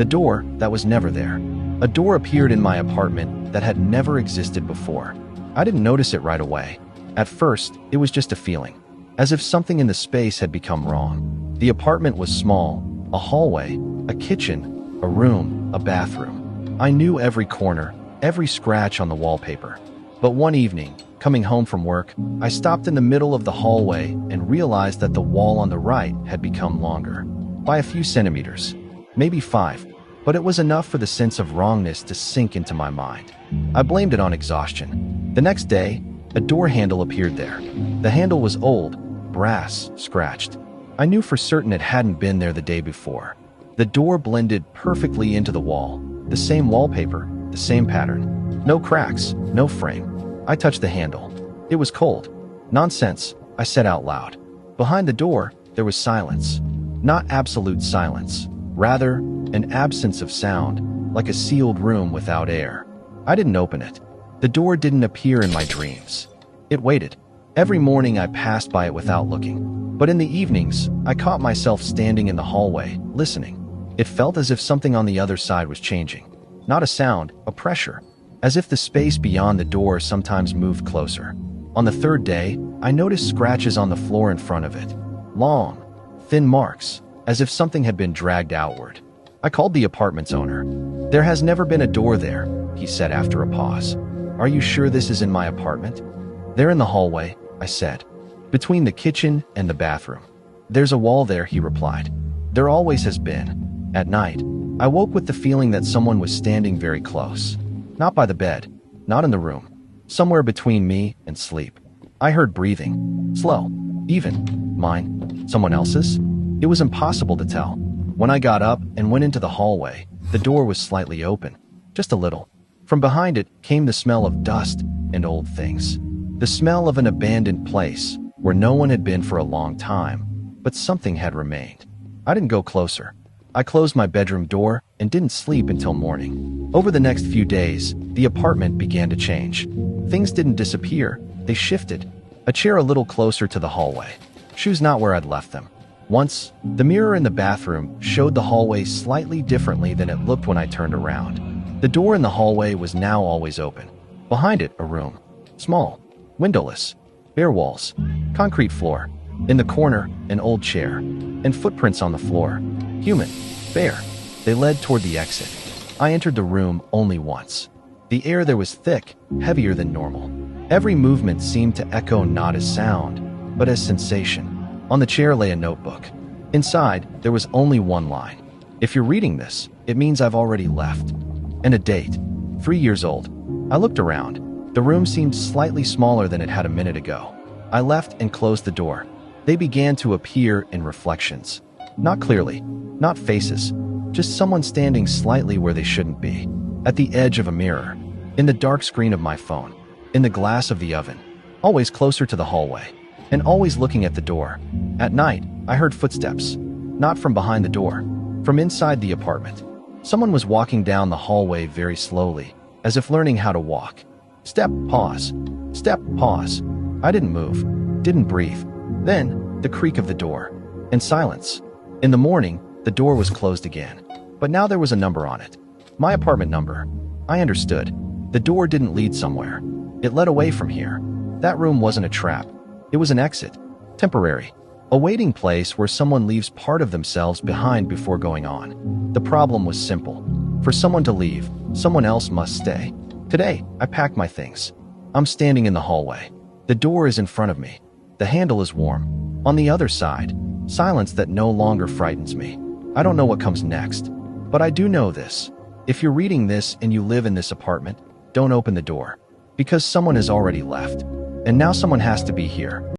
The door that was never there. A door appeared in my apartment that had never existed before. I didn't notice it right away. At first, it was just a feeling, as if something in the space had become wrong. The apartment was small, a hallway, a kitchen, a room, a bathroom. I knew every corner, every scratch on the wallpaper. But one evening, coming home from work, I stopped in the middle of the hallway and realized that the wall on the right had become longer. By a few centimeters, maybe 5, but it was enough for the sense of wrongness to sink into my mind. I blamed it on exhaustion. The next day, a door handle appeared there. The handle was old, brass, scratched. I knew for certain it hadn't been there the day before. The door blended perfectly into the wall, the same wallpaper, the same pattern. No cracks, no frame. I touched the handle. It was cold. Nonsense, I said out loud. Behind the door, there was silence. Not absolute silence. Rather, an absence of sound, like a sealed room without air. I didn't open it. The door didn't appear in my dreams. It waited. Every morning I passed by it without looking. But in the evenings, I caught myself standing in the hallway, listening. It felt as if something on the other side was changing. Not a sound, a pressure. As if the space beyond the door sometimes moved closer. On the third day, I noticed scratches on the floor in front of it. Long, thin marks, as if something had been dragged outward. I called the apartment's owner. "There has never been a door there," he said after a pause. "Are you sure this is in my apartment?" "They're in the hallway," I said. "Between the kitchen and the bathroom." "There's a wall there," he replied. "There always has been." At night, I woke with the feeling that someone was standing very close. Not by the bed, not in the room, somewhere between me and sleep. I heard breathing, slow, even. Mine? Someone else's? It was impossible to tell. When I got up and went into the hallway, the door was slightly open, just a little. From behind it came the smell of dust and old things. The smell of an abandoned place where no one had been for a long time, but something had remained. I didn't go closer. I closed my bedroom door and didn't sleep until morning. Over the next few days, the apartment began to change. Things didn't disappear, they shifted. A chair a little closer to the hallway. Shoes not where I'd left them. Once, the mirror in the bathroom showed the hallway slightly differently than it looked when I turned around. The door in the hallway was now always open. Behind it, a room. Small, windowless, bare walls, concrete floor. In the corner, an old chair, and footprints on the floor. Human, bare. They led toward the exit. I entered the room only once. The air there was thick, heavier than normal. Every movement seemed to echo not as sound, but as sensation. On the chair lay a notebook. Inside, there was only one line. "If you're reading this, it means I've already left." And a date. 3 years old. I looked around. The room seemed slightly smaller than it had a minute ago. I left and closed the door. They began to appear in reflections. Not clearly, not faces, just someone standing slightly where they shouldn't be. At the edge of a mirror, in the dark screen of my phone, in the glass of the oven, always closer to the hallway, and always looking at the door. At night, I heard footsteps, not from behind the door, from inside the apartment. Someone was walking down the hallway very slowly, as if learning how to walk. Step, pause. Step, pause. I didn't move, didn't breathe. Then, the creak of the door, and silence. In the morning, the door was closed again, but now there was a number on it. My apartment number. I understood. The door didn't lead somewhere. It led away from here. That room wasn't a trap. It was an exit. Temporary. A waiting place where someone leaves part of themselves behind before going on. The problem was simple. For someone to leave, someone else must stay. Today, I packed my things. I'm standing in the hallway. The door is in front of me. The handle is warm. On the other side, silence that no longer frightens me. I don't know what comes next, but I do know this. If you're reading this and you live in this apartment, don't open the door, because someone has already left, and now someone has to be here.